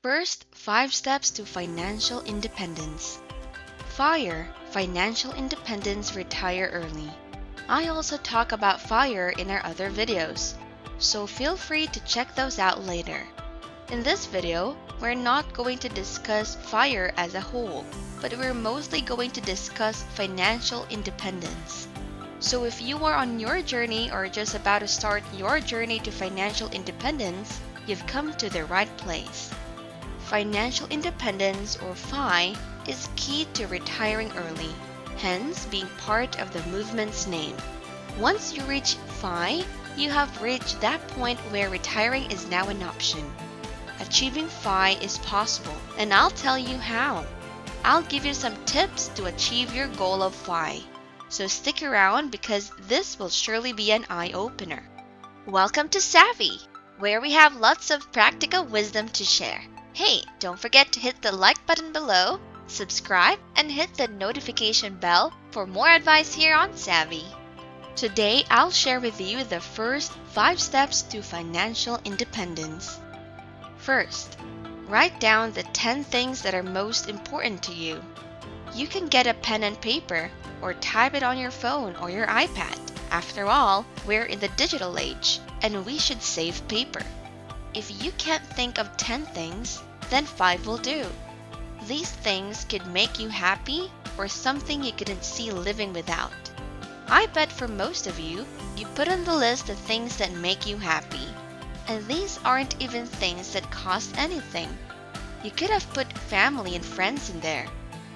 First, 5 steps to financial independence. FIRE, financial independence, retire early. I also talk about FIRE in our other videos, so feel free to check those out later. In this video, we're not going to discuss FIRE as a whole, but we're mostly going to discuss financial independence. So if you are on your journey or just about to start your journey to financial independence, you've come to the right place. Financial independence, or FI, is key to retiring early, hence being part of the movement's name. Once you reach FI, you have reached that point where retiring is now an option. Achieving FI is possible, and I'll tell you how. I'll give you some tips to achieve your goal of FI. So stick around because this will surely be an eye-opener. Welcome to Savvy, where we have lots of practical wisdom to share. Hey, don't forget to hit the like button below, subscribe, and hit the notification bell for more advice here on Savvy. Today, I'll share with you the first 5 steps to financial independence. First, write down the 10 things that are most important to you. You can get a pen and paper or type it on your phone or your iPad. After all, we're in the digital age, and we should save paper. If you can't think of 10 things, then 5 will do. These things could make you happy or something you couldn't see living without. I bet for most of you, you put on the list the things that make you happy. And these aren't even things that cost anything. You could have put family and friends in there.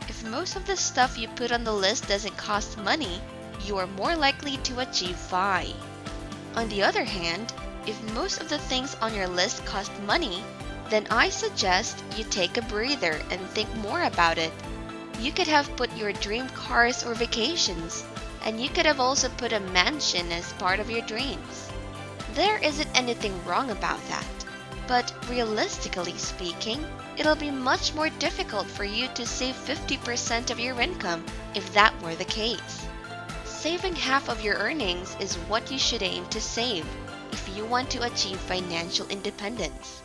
If most of the stuff you put on the list doesn't cost money, you are more likely to achieve FI. On the other hand, if most of the things on your list cost money, then I suggest you take a breather and think more about it. You could have put your dream cars or vacations, and you could have also put a mansion as part of your dreams. There isn't anything wrong about that, but realistically speaking, it'll be much more difficult for you to save 50% of your income if that were the case. Saving half of your earnings is what you should aim to save if you want to achieve financial independence.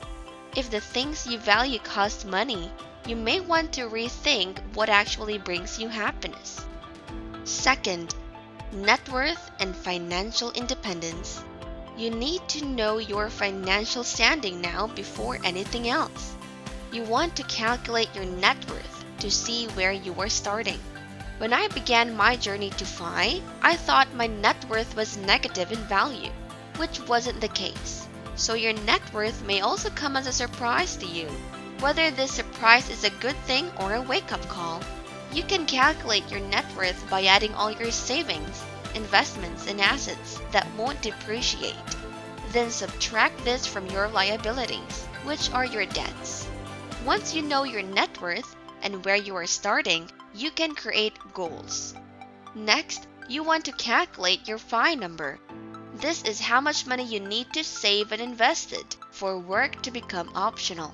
If the things you value cost money, you may want to rethink what actually brings you happiness. Second, net worth and financial independence. You need to know your financial standing now before anything else. You want to calculate your net worth to see where you are starting. When I began my journey to FI, I thought my net worth was negative in value, which wasn't the case. So your net worth may also come as a surprise to you. Whether this surprise is a good thing or a wake-up call, you can calculate your net worth by adding all your savings, investments, and assets that won't depreciate. Then subtract this from your liabilities, which are your debts. Once you know your net worth and where you are starting, you can create goals. Next, you want to calculate your FI number. This is how much money you need to save and invest it for work to become optional.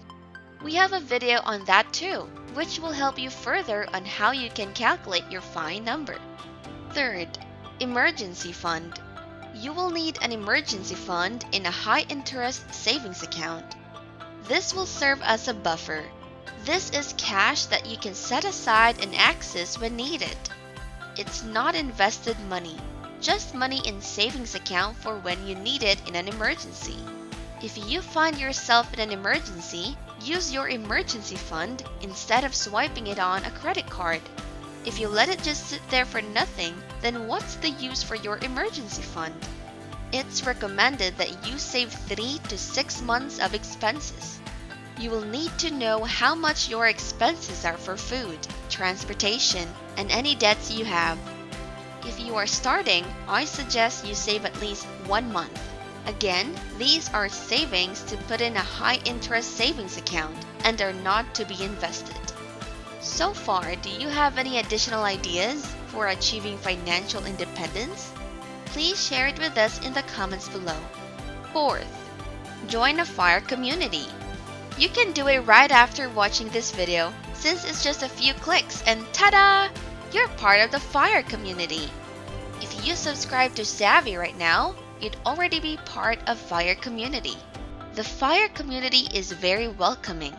We have a video on that too, which will help you further on how you can calculate your FI number. Third, emergency fund. You will need an emergency fund in a high-interest savings account. This will serve as a buffer. This is cash that you can set aside and access when needed. It's not invested money, just money in savings account for when you need it in an emergency. If you find yourself in an emergency, use your emergency fund instead of swiping it on a credit card. If you let it just sit there for nothing, then what's the use for your emergency fund? It's recommended that you save 3 to 6 months of expenses. You will need to know how much your expenses are for food, transportation, and any debts you have. If you are starting, I suggest you save at least 1 month. Again, these are savings to put in a high-interest savings account and are not to be invested. So far, do you have any additional ideas for achieving financial independence? Please share it with us in the comments below. Fourth, join a FIRE community. You can do it right after watching this video, since it's just a few clicks and ta-da! You're part of the FIRE community. If you subscribe to Savvy right now, you'd already be part of FIRE community. The FIRE community is very welcoming.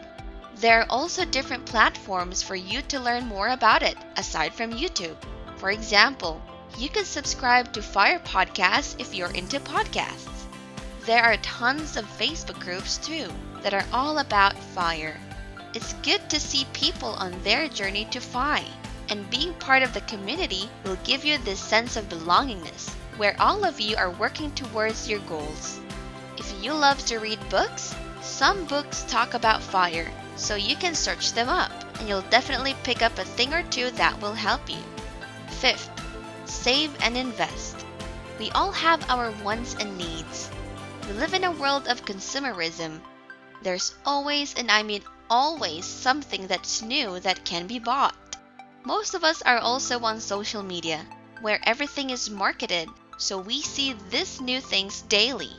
There are also different platforms for you to learn more about it aside from YouTube. For example, you can subscribe to Fire Podcasts if you're into podcasts. There are tons of Facebook groups too that are all about fire. It's good to see people on their journey to FI, and being part of the community will give you this sense of belongingness, where all of you are working towards your goals. If you love to read books, some books talk about fire, so you can search them up, and you'll definitely pick up a thing or two that will help you. Fifth, save and invest. We all have our wants and needs. We live in a world of consumerism. There's always, and I mean always, something that's new that can be bought. Most of us are also on social media, where everything is marketed, so we see these new things daily.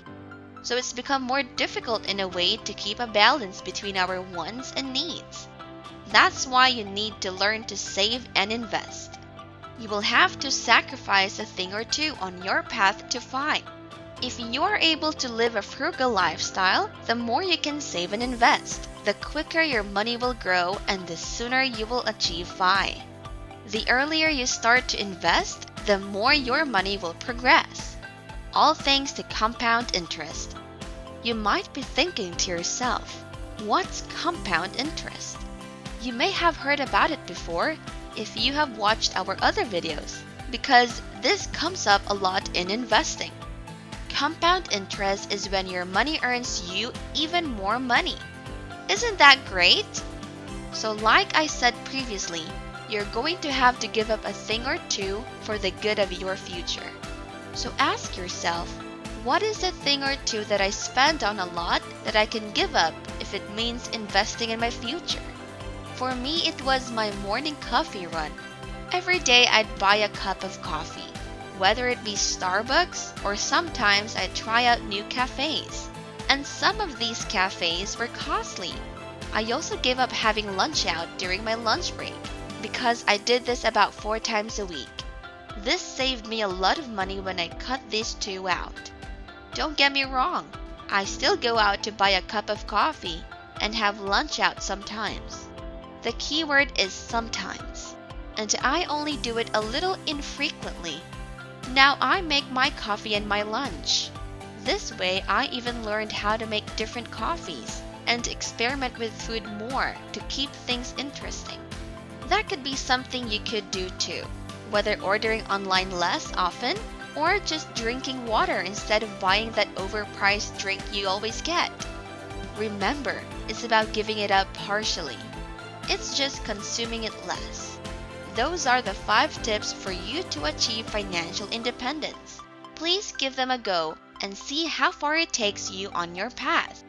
So it's become more difficult in a way to keep a balance between our wants and needs. That's why you need to learn to save and invest. You will have to sacrifice a thing or two on your path to FI. If you are able to live a frugal lifestyle, the more you can save and invest, the quicker your money will grow and the sooner you will achieve FI. The earlier you start to invest, the more your money will progress. All thanks to compound interest. You might be thinking to yourself, what's compound interest? You may have heard about it before if you have watched our other videos, because this comes up a lot in investing. Compound interest is when your money earns you even more money. Isn't that great? So like I said previously, you're going to have to give up a thing or two for the good of your future. So ask yourself, what is the thing or two that I spend on a lot that I can give up if it means investing in my future? For me, it was my morning coffee run. Every day I'd buy a cup of coffee, whether it be Starbucks or sometimes I'd try out new cafes. And some of these cafes were costly. I also gave up having lunch out during my lunch break because I did this about 4 times a week. This saved me a lot of money when I cut these two out. Don't get me wrong, I still go out to buy a cup of coffee and have lunch out sometimes. The key word is sometimes, and I only do it a little infrequently. Now I make my coffee and my lunch. This way I even learned how to make different coffees and experiment with food more to keep things interesting. That could be something you could do too, whether ordering online less often or just drinking water instead of buying that overpriced drink you always get. Remember, it's about giving it up partially. It's just consuming it less. Those are the 5 tips for you to achieve financial independence. Please give them a go and see how far it takes you on your path.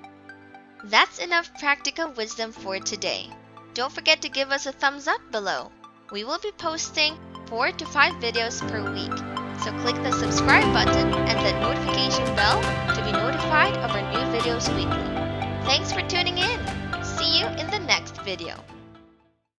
That's enough practical wisdom for today. Don't forget to give us a thumbs up below. We will be posting 4 to 5 videos per week, so click the subscribe button and the notification bell to be notified of our new videos weekly. Thanks for tuning in. See you in the next video.